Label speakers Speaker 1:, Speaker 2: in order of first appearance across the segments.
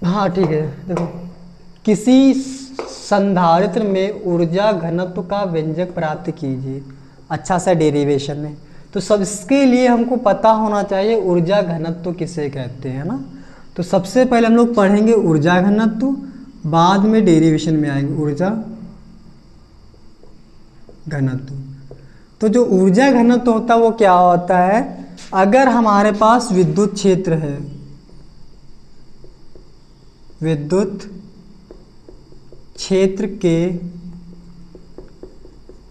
Speaker 1: हाँ ठीक है, देखो किसी संधारित्र में ऊर्जा घनत्व का व्यंजक प्राप्त कीजिए। अच्छा सा डेरिवेशन है, तो सब इसके लिए हमको पता होना चाहिए ऊर्जा घनत्व किसे कहते हैं ना। तो सबसे पहले हम लोग पढ़ेंगे ऊर्जा घनत्व, बाद में डेरिवेशन में आएंगे ऊर्जा घनत्व। तो जो ऊर्जा घनत्व होता है वो क्या होता है, अगर हमारे पास विद्युत क्षेत्र है, विद्युत क्षेत्र के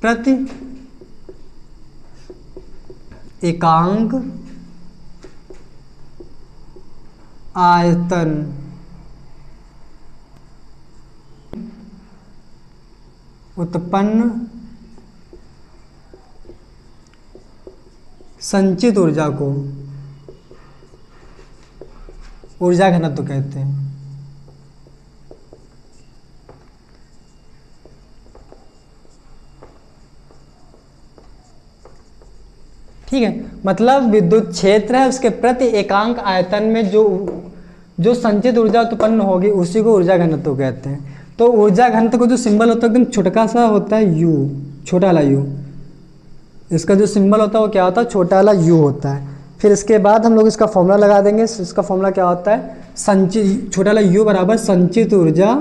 Speaker 1: प्रति एकांक आयतन उत्पन्न संचित ऊर्जा को ऊर्जा घनत्व कहते हैं। ठीक है, मतलब विद्युत क्षेत्र है, उसके प्रति एकांक आयतन में जो संचित ऊर्जा उत्पन्न होगी उसी को ऊर्जा घनत्व कहते हैं। तो ऊर्जा घनत्व को जो सिंबल होता है एकदम छोटा सा होता है यू, छोटा वाला यू। इसका जो सिंबल होता है वो क्या होता है, छोटा वाला यू होता है। फिर इसके बाद हम लोग इसका फॉर्मूला लगा देंगे। इसका फॉर्मूला क्या होता है, संचित, छोटा वाला यू बराबर संचित ऊर्जा,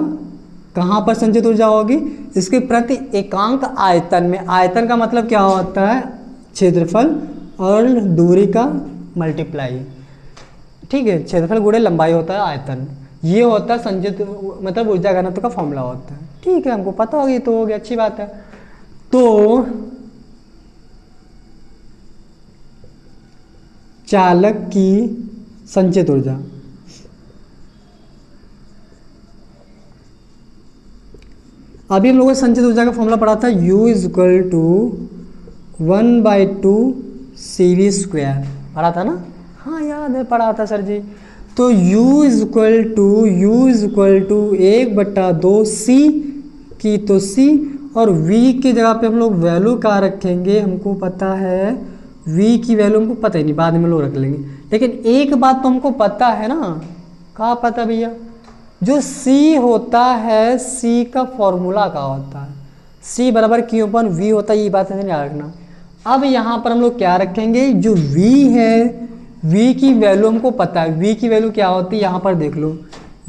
Speaker 1: कहाँ पर संचित ऊर्जा होगी, इसके प्रति एकांक आयतन में। आयतन का मतलब क्या होता है, क्षेत्रफल और दूरी का मल्टीप्लाई। ठीक है, क्षेत्रफल गुणे लंबाई होता है आयतन, ये होता है संचित मतलब ऊर्जा घनत्व का फॉर्मूला होता है। ठीक है, हमको पता होगी तो हो गया, अच्छी बात है। तो चालक की संचित ऊर्जा, अभी हम लोगों ने संचित ऊर्जा का फॉर्मूला पढ़ा था, U is equal to 1/2 CV square, पढ़ा था ना। हाँ याद है, पढ़ा था सर जी। तो U is equal to 1/2 C की तो C, और V की जगह पे हम लोग वैल्यू क्या रखेंगे, हमको पता है V की वैल्यू हमको पता ही नहीं, बाद में लोग रख लेंगे। लेकिन एक बात तो हमको पता है ना, कहाँ पता भैया, जो C होता है C का फॉर्मूला क्या होता है, C बराबर Q/V होता है, ये बात नहीं याद रखना। अब यहाँ पर हम लोग क्या रखेंगे, जो V है V की वैल्यू हमको पता है, V की वैल्यू क्या होती है, यहाँ पर देख लो,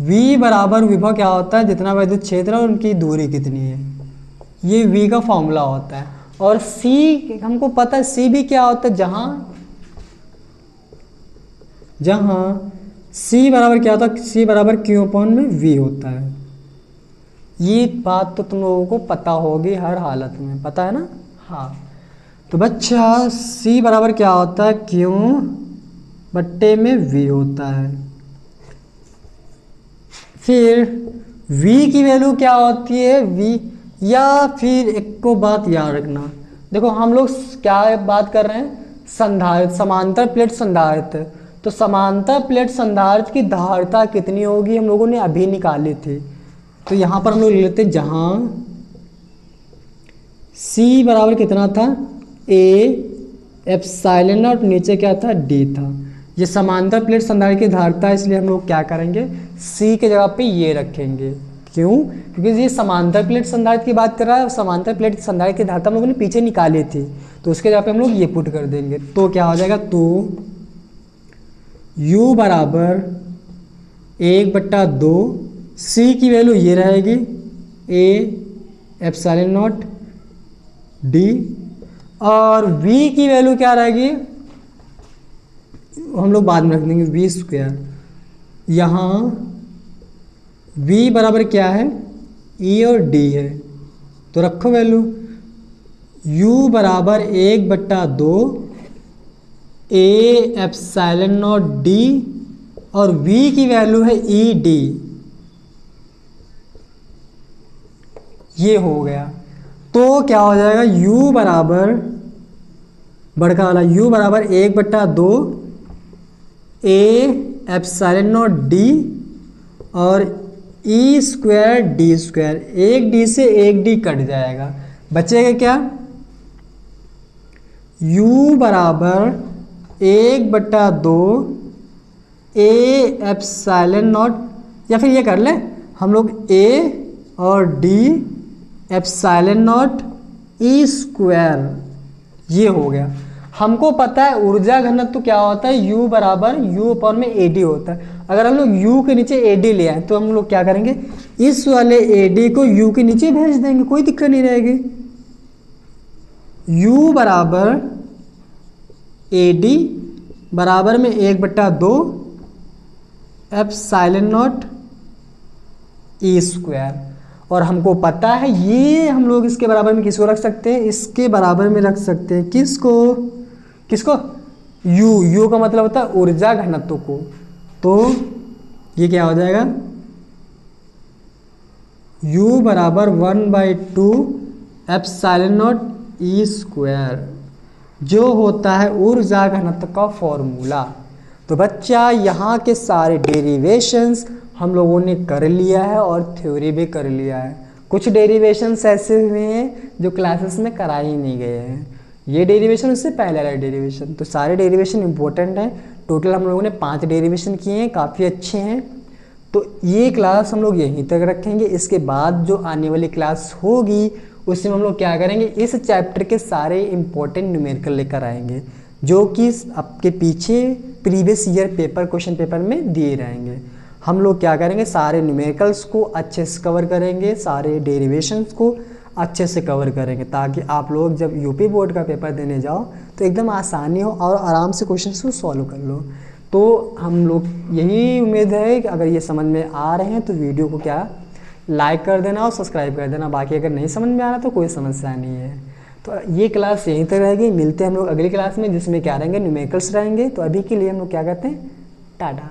Speaker 1: V बराबर विभव क्या होता है, जितना विद्युत क्षेत्र है उनकी दूरी कितनी है, ये V का फॉर्मूला होता है। और C हमको पता है, C भी क्या होता है, जहाँ C बराबर क्या होता है, C बराबर Q/V होता है। ये बात तो तुम लोगों को पता होगी हर हालत में, पता है ना। हाँ, तो बच्चा C बराबर क्या होता है, Q/V होता है। फिर V की वैल्यू क्या होती है, V, या फिर एक को बात याद रखना, देखो हम लोग क्या बात कर रहे हैं, संधारित्र, समांतर प्लेट संधारित्र। तो समांतर प्लेट संधारित्र की धारिता कितनी होगी हम लोगों ने अभी निकाली थी। तो यहाँ पर हम लोग लेते हैं, जहाँ C बराबर कितना था, A/ε0, नीचे क्या था, D था। ये समांतर प्लेट संधारित्र की धारिता है, इसलिए हम लोग क्या करेंगे, C के जगह पे ये रखेंगे। क्यों, क्योंकि ये समांतर प्लेट संधारित्र की बात कर रहा है, समांतर प्लेट संधारित्र की धारिता हम लोगों ने पीछे निकाली थी, तो उसके जगह पे हम लोग ये पुट कर देंगे। तो क्या हो जाएगा, तो U बराबर 1/2, C की वैल्यू ये रहेगी A/ε0 D, और V की वैल्यू क्या रहेगी, हम लोग बाद में रख देंगे V स्क्वायर। यहाँ V बराबर क्या है, E और D है, तो रखो वैल्यू, U बराबर 1/2 A/ε0 D, और V की वैल्यू है ED। ये हो गया, तो क्या हो जाएगा, U बराबर बड़का वाला U बराबर 1/2 A/ε0 D और E स्क्वायर D स्क्वायर, एक D से एक D कट जाएगा, बचेगा क्या, U बराबर 1/2 A/ε0, या फिर ये कर ले हम लोग ए और D epsilon not E square, ये हो गया। हमको पता है ऊर्जा घनत्व क्या होता है, U बराबर U अपॉन में AD होता है। अगर हम लोग U के नीचे AD ले आए तो हम लोग क्या करेंगे, इस वाले AD को U के नीचे भेज देंगे, कोई दिक्कत नहीं रहेगी। U बराबर AD बराबर में 1/2 एप्सिलॉन नॉट ई स्क्वायर। और हमको पता है ये हम लोग इसके बराबर में किसको रख सकते हैं, इसके बराबर में रख सकते हैं किसको, किसको, U का मतलब होता है ऊर्जा घनत्व को। तो ये क्या हो जाएगा, U बराबर 1/2 एप्सिलॉन नॉट ई स्क्वायर, जो होता है ऊर्जा घनत्व का फॉर्मूला। तो बच्चा यहाँ के सारे डेरिवेशंस हम लोगों ने कर लिया है और थ्योरी भी कर लिया है। कुछ डेरिवेशंस ऐसे हुए हैं जो क्लासेस में कराए ही नहीं गए हैं, ये डेरिवेशन उससे पहले वाला डेरिवेशन। तो सारे डेरिवेशन इंपॉर्टेंट हैं। टोटल हम लोगों ने 5 डेरिवेशन किए हैं, काफ़ी अच्छे हैं। तो ये क्लास हम लोग यहीं तक रखेंगे। इसके बाद जो आने वाली क्लास होगी उसमें हम लोग क्या करेंगे, इस चैप्टर के सारे इंपॉर्टेंट न्यूमेरिकल लेकर आएंगे जो कि आपके पीछे previous year paper question paper में दिए रहेंगे। हम लोग क्या करेंगे, सारे न्यूमेरिकल्स को अच्छे से कवर करेंगे, सारे डेरिवेशंस को अच्छे से कवर करेंगे, ताकि आप लोग जब यूपी बोर्ड का पेपर देने जाओ तो एकदम आसानी हो और आराम से क्वेश्चंस को सॉल्व कर लो। तो हम लोग यही उम्मीद है कि अगर ये समझ में आ रहे हैं तो वीडियो को क्या लाइक कर देना और सब्सक्राइब कर देना। बाकी अगर नहीं समझ में आ रहा तो कोई समस्या नहीं है। तो ये क्लास यहीं तक रहेगी। मिलते हैं हम लोग अगली क्लास में, जिसमें क्या रहेंगे, न्यूमेरिकल्स रहेंगे। तो अभी के लिए हम लोग क्या करते हैं, टाटा।